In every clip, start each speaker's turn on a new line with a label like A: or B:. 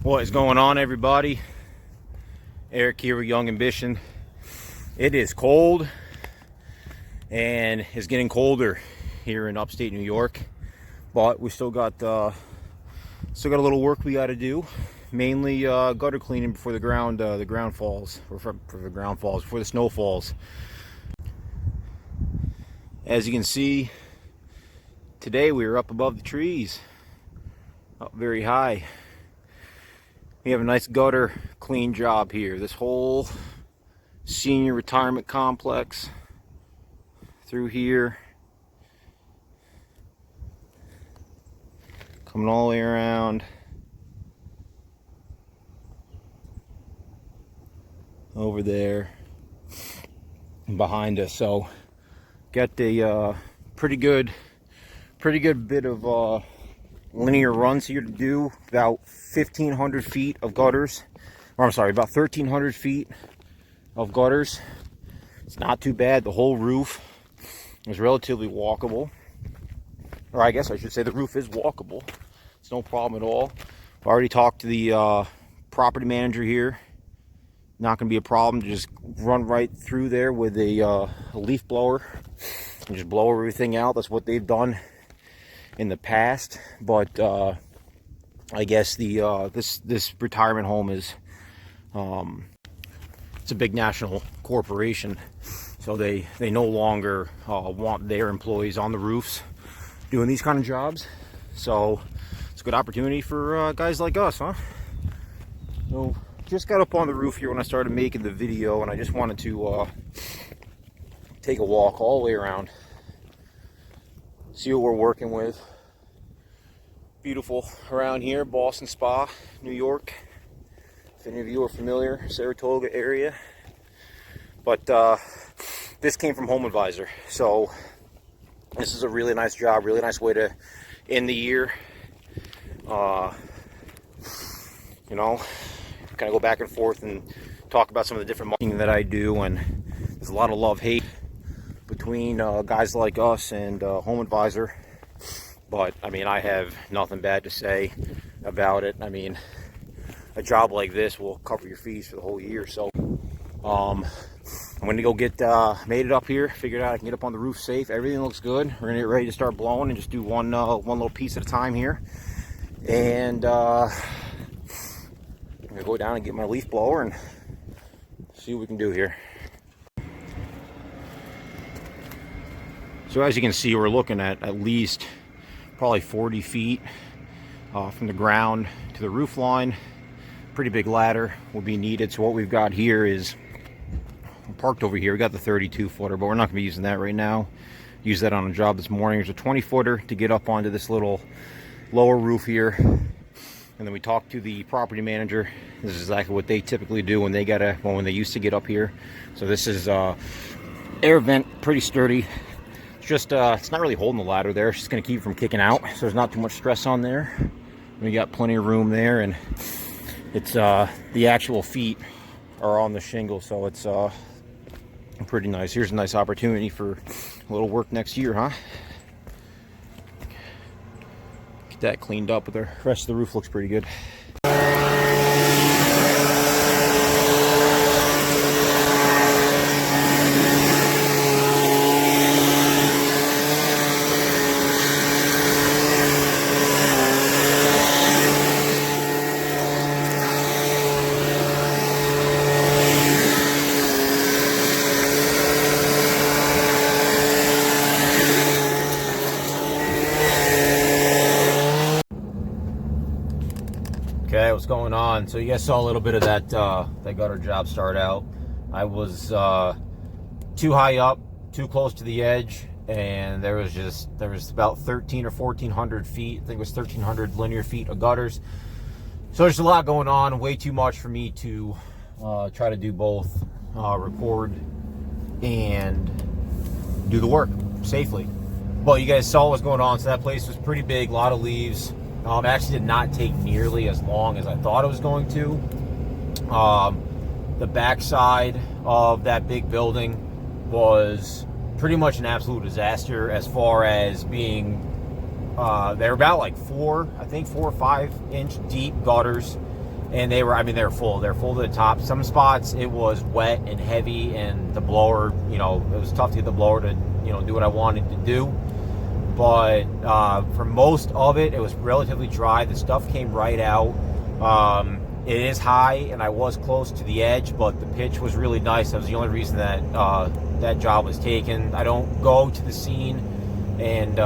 A: What is going on, everybody? Eric here with Young Ambition. It is cold and it's getting colder here in upstate New York, but we still got a little work we got to do. Mainly gutter cleaning before the ground falls, or for the ground falls, before the snow falls. As you can see, today we were up above the trees, up very high. We have a nice gutter clean job here. This whole senior retirement complex through here, coming all the way around over there and behind us. So got the pretty good bit of linear runs here to do. About 1,500 feet of gutters, or I'm sorry, about 1,300 feet of gutters. It's not too bad. The whole roof is relatively walkable, or I guess I should say the roof is walkable. It's no problem at all. I've already talked to the property manager here. Not going to be a problem to just run right through there with a leaf blower and just blow everything out. That's what they've done in the past. But I guess the this retirement home is it's a big national corporation, so they no longer want their employees on the roofs doing these kind of jobs. So it's a good opportunity for guys like us, huh? So just got up on the roof here when I started making the video, and I just wanted to take a walk all the way around, see what we're working with. Beautiful around here, Boston Spa, New York. If any of you are familiar, Saratoga area. But this came from Home Advisor, so this is a really nice job, really nice way to end the year. You know, kind of go back and forth and talk about some of the different marketing that I do, and there's a lot of love-hate between guys like us and Home Advisor. But I mean, I have nothing bad to say about it. I mean, a job like this will cover your fees for the whole year. So I'm gonna go get made it up here, figured out I can get up on the roof safe. Everything looks good. We're gonna get ready to start blowing and just do one little piece at a time here. And I'm gonna go down and get my leaf blower and see what we can do here. So as you can see, we're looking at least probably 40 feet from the ground to the roof line. Pretty big ladder will be needed. So what we've got here is, we're parked over here. We got the 32 footer, but we're not gonna be using that right now. Use that on a job this morning. There's a 20 footer to get up onto this little lower roof here. And then we talked to the property manager. This is exactly what they typically do when they when they used to get up here. So this is air vent, pretty sturdy. Just it's not really holding the ladder there. It's just going to keep it from kicking out, so there's not too much stress on there. We got plenty of room there, and it's the actual feet are on the shingle, so it's pretty nice. Here's a nice opportunity for a little work next year, huh? Get that cleaned up, but the rest of the roof looks pretty good. Okay, what's going on? So you guys saw a little bit of that gutter job start out. I was too high up, too close to the edge, and there was about 13 or 1400 feet. I think it was 1300 linear feet of gutters. So there's a lot going on, way too much for me to try to do both, record and do the work safely. But you guys saw what's going on. So that place was pretty big, a lot of leaves. It actually did not take nearly as long as I thought it was going to. The backside of that big building was pretty much an absolute disaster as far as being, they're about like 4 or 5 inch deep gutters. and they were full. They're full to the top. Some spots it was wet and heavy, and the blower, it was tough to get the blower to, do what I wanted to do. But for most of it, it was relatively dry. The stuff came right out. It is high, and I was close to the edge, but the pitch was really nice. That was the only reason that that job was taken. I don't go to the scene and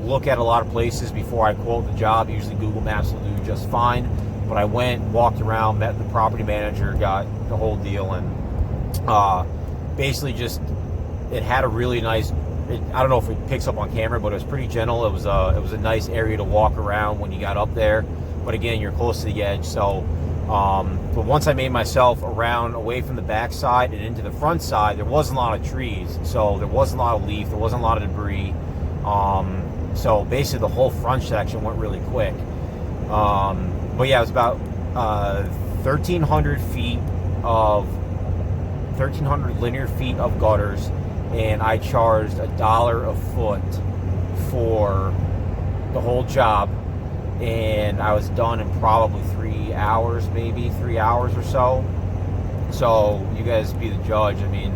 A: look at a lot of places before I quote the job. Usually Google Maps will do just fine. But I went, walked around, met the property manager, got the whole deal, and basically just, it had a really nice, I don't know if it picks up on camera, but it was pretty gentle. It was a nice area to walk around when you got up there. But again, you're close to the edge. So, but once I made myself around, away from the back side and into the front side, there wasn't a lot of trees. So there wasn't a lot of leaf, there wasn't a lot of debris. So basically the whole front section went really quick. But yeah, it was about 1,300 linear feet of gutters, and I charged $1 a foot for the whole job, and I was done in probably 3 hours, maybe 3 hours or so. So you guys be the judge. I mean,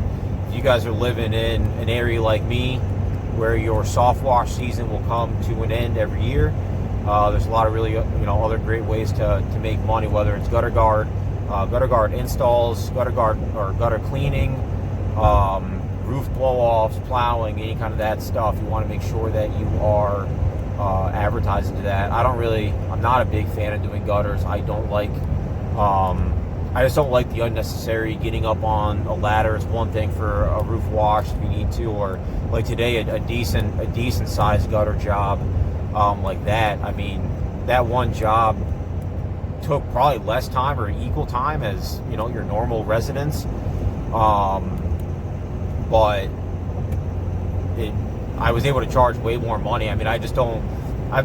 A: if you guys are living in an area like me, where your soft wash season will come to an end every year, there's a lot of really, other great ways to make money, whether it's gutter guard installs, gutter guard or gutter cleaning, roof blow-offs, plowing, any kind of that stuff. You want to make sure that you are advertising to that. I'm not a big fan of doing gutters. I just don't like the unnecessary getting up on a ladder. It's one thing for a roof wash if you need to, or like today, a decent sized gutter job. Like that. I mean, that one job took probably less time or equal time as, your normal residence. But I was able to charge way more money. I mean, I've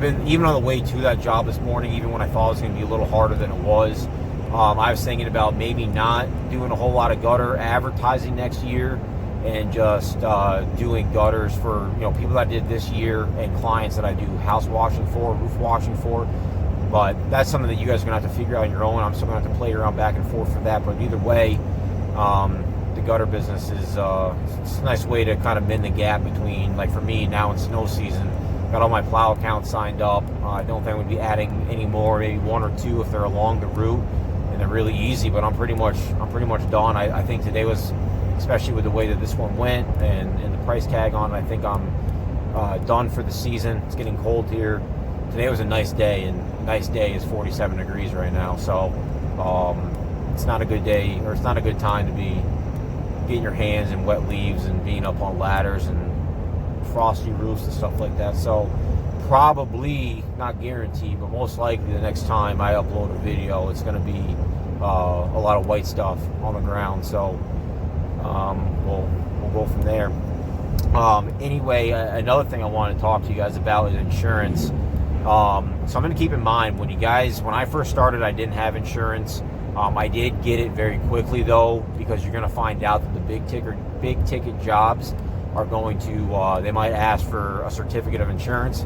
A: been, even on the way to that job this morning, even when I thought it was going to be a little harder than it was, I was thinking about maybe not doing a whole lot of gutter advertising next year, and just doing gutters for people that I did this year and clients that I do house washing for, roof washing for. But that's something that you guys are gonna have to figure out on your own. I'm still gonna have to play around back and forth for that. But either way, the gutter business is it's a nice way to kind of mend the gap between, like for me now in snow season, got all my plow accounts signed up. I don't think I'm gonna be adding any more, maybe one or two if they're along the route and they're really easy. But I'm pretty much done. I think today was, especially with the way that this one went and the price tag on it, I think I'm done for the season. It's getting cold here. Today was a nice day, and nice day is 47 degrees right now. So it's not a good day, or it's not a good time to be getting your hands in wet leaves and being up on ladders and frosty roofs and stuff like that. So probably, not guaranteed, but most likely the next time I upload a video, it's going to be a lot of white stuff on the ground. So we'll go from there. Anyway, another thing I want to talk to you guys about is insurance. So I'm going to keep in mind, when I first started, I didn't have insurance. I did get it very quickly though, because you're going to find out that the big ticket jobs are going to, they might ask for a certificate of insurance.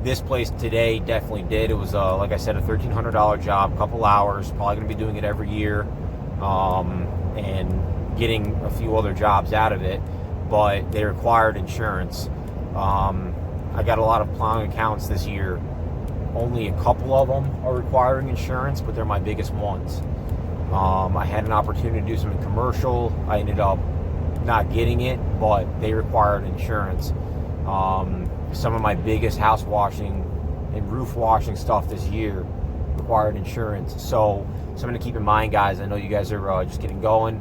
A: This place today definitely did. It was, like I said, a $1,300 job, couple hours, probably going to be doing it every year. And getting a few other jobs out of it, but they required insurance. I got a lot of plowing accounts this year. Only a couple of them are requiring insurance, but they're my biggest ones. I had an opportunity to do some commercial. I ended up not getting it, but they required insurance. Some of my biggest house washing and roof washing stuff this year required insurance. So something to keep in mind, guys. I know you guys are just getting going.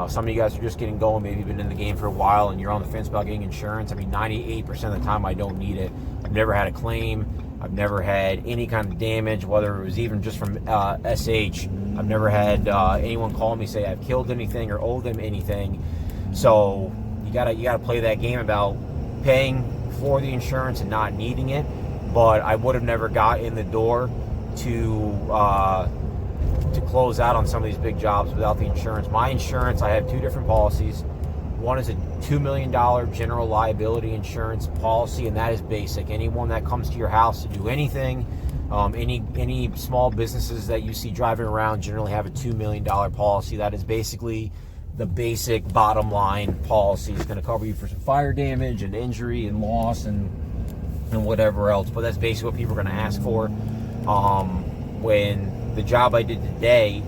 A: Some of you guys are just getting going. Maybe you've been in the game for a while and you're on the fence about getting insurance. I mean, 98% of the time I don't need it. I've never had a claim. I've never had any kind of damage, whether it was even just from SH. I've never had anyone call me, say I've killed anything or owe them anything. So you gotta play that game about paying for the insurance and not needing it. But I would have never got in the door to close out on some of these big jobs without the insurance. My insurance, I have two different policies. One is a $2 million general liability insurance policy, and that is basic. Anyone that comes to your house to do anything, Any small businesses that you see driving around generally have a $2 million policy. That is basically the basic bottom line policy. It's going to cover you for some fire damage and injury and loss and whatever else. But that's basically what people are going to ask for. When the job I did today,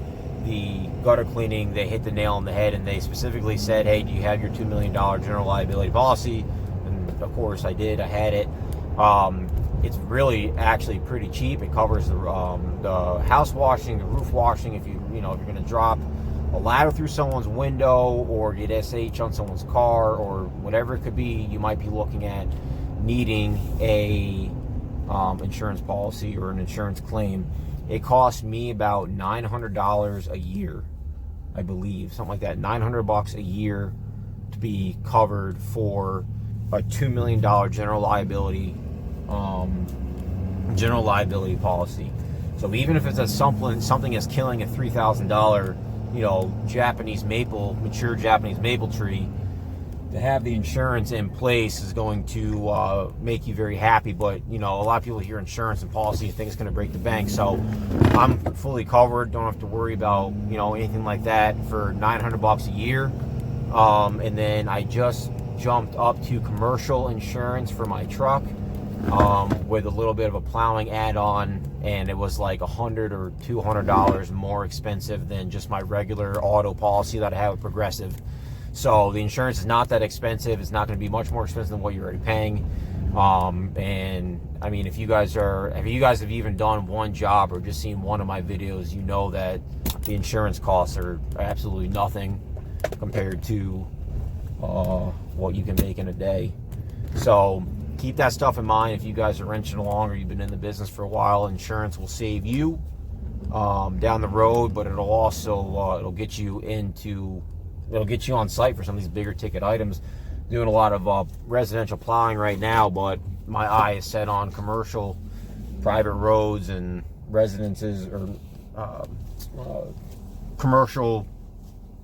A: the gutter cleaning, they hit the nail on the head, and they specifically said, hey, do you have your $2 million general liability policy? And of course I did. I had it. It's really actually pretty cheap. It covers the house washing, the roof washing. If you're going to drop a ladder through someone's window or get SH on someone's car or whatever it could be, you might be looking at needing a insurance policy or an insurance claim. It cost me about $900 a year, I believe, something like that. $900 a year to be covered for a $2 million general liability policy. So even if it's something that's killing a $3,000, Japanese maple, mature Japanese maple tree, to have the insurance in place is going to make you very happy. But a lot of people hear insurance and policy and think it's going to break the bank. So I'm fully covered. Don't have to worry about anything like that for $900 a year. And then I just jumped up to commercial insurance for my truck with a little bit of a plowing add-on, and it was like $100 or $200 more expensive than just my regular auto policy that I have with Progressive. So the insurance is not that expensive. It's not going to be much more expensive than what you're already paying. And I mean, if you guys have even done one job or just seen one of my videos, you know that the insurance costs are absolutely nothing compared to what you can make in a day. So keep that stuff in mind. If you guys are wrenching along or you've been in the business for a while, insurance will save you down the road, but it'll also it'll get you on site for some of these bigger ticket items. Doing a lot of residential plowing right now, but my eye is set on commercial, private roads and residences, or commercial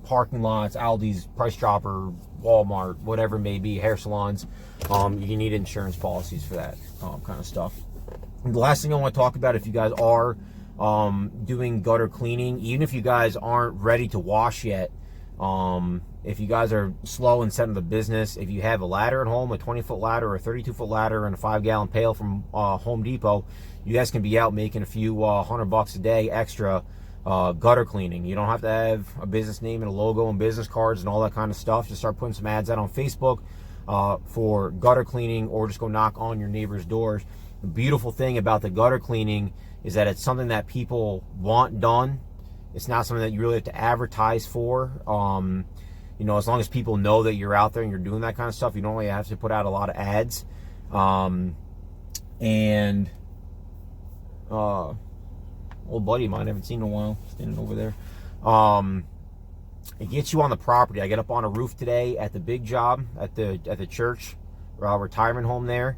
A: parking lots, Aldi's, Price Chopper, Walmart, whatever it may be, hair salons. You need insurance policies for that kind of stuff. And the last thing I want to talk about, if you guys are doing gutter cleaning, even if you guys aren't ready to wash yet, if you guys are slow in setting the business, if you have a ladder at home, a 20-foot ladder or a 32-foot ladder and a 5-gallon pail from Home Depot, you guys can be out making a few $100 a day extra gutter cleaning. You don't have to have a business name and a logo and business cards and all that kind of stuff. Just start putting some ads out on Facebook for gutter cleaning, or just go knock on your neighbor's doors. The beautiful thing about the gutter cleaning is that it's something that people want done. It's not something that you really have to advertise for. As long as people know that you're out there and you're doing that kind of stuff, you don't really have to put out a lot of ads. Old buddy of mine, I haven't seen in a while, standing over there. It gets you on the property. I get up on a roof today at the big job at the church retirement home there,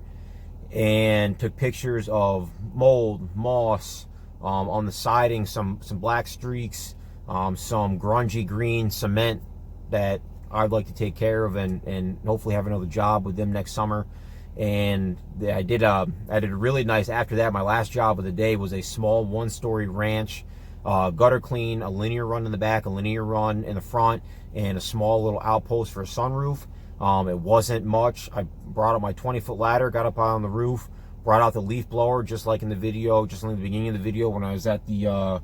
A: and took pictures of mold, moss, on the siding, some black streaks, some grungy green cement that I'd like to take care of and hopefully have another job with them next summer. And I did a really nice, after that, my last job of the day was a small 1-story ranch, gutter clean, a linear run in the back, a linear run in the front, and a small little outpost for a sunroof. It wasn't much. I brought up my 20-foot ladder, got up on the roof, brought out the leaf blower, just like in the video, just like in the beginning of the video when I was at the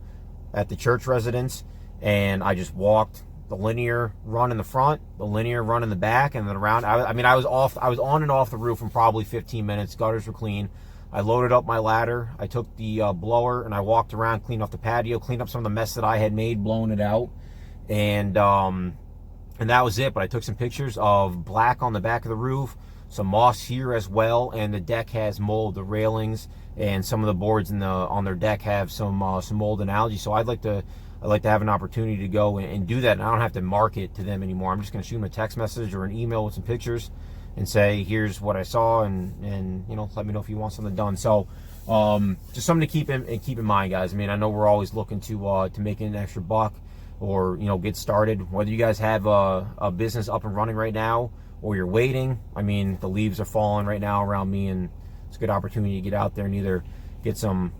A: church residence, and I just walked the linear run in the front, the linear run in the back, and then around. I was on and off the roof in probably 15 minutes. Gutters were clean. I loaded up my ladder. I took the blower and I walked around, cleaned off the patio, cleaned up some of the mess that I had made, blowing it out, and that was it. But I took some pictures of black on the back of the roof, some moss here as well, and the deck has mold. The railings and some of the boards on their deck have some mold and algae. So I'd like to have an opportunity to go and do that, and I don't have to market to them anymore. I'm just going to shoot them a text message or an email with some pictures and say, here's what I saw, and let me know if you want something done. So just something to keep in mind, guys. I mean, I know we're always looking to make an extra buck or get started. Whether you guys have a business up and running right now or you're waiting, I mean, the leaves are falling right now around me, and it's a good opportunity to get out there and either get some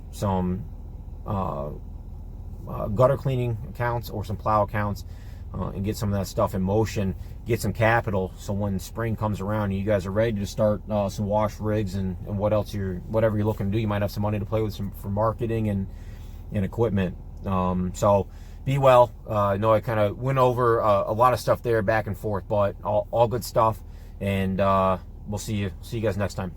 A: gutter cleaning accounts or some plow accounts, and get some of that stuff in motion, get some capital, so when spring comes around and you guys are ready to start some wash rigs and whatever you're looking to do, you might have some money to play with for marketing and equipment. So be well. I know I kind of went over a lot of stuff there back and forth, but all good stuff, and we'll see you guys next time.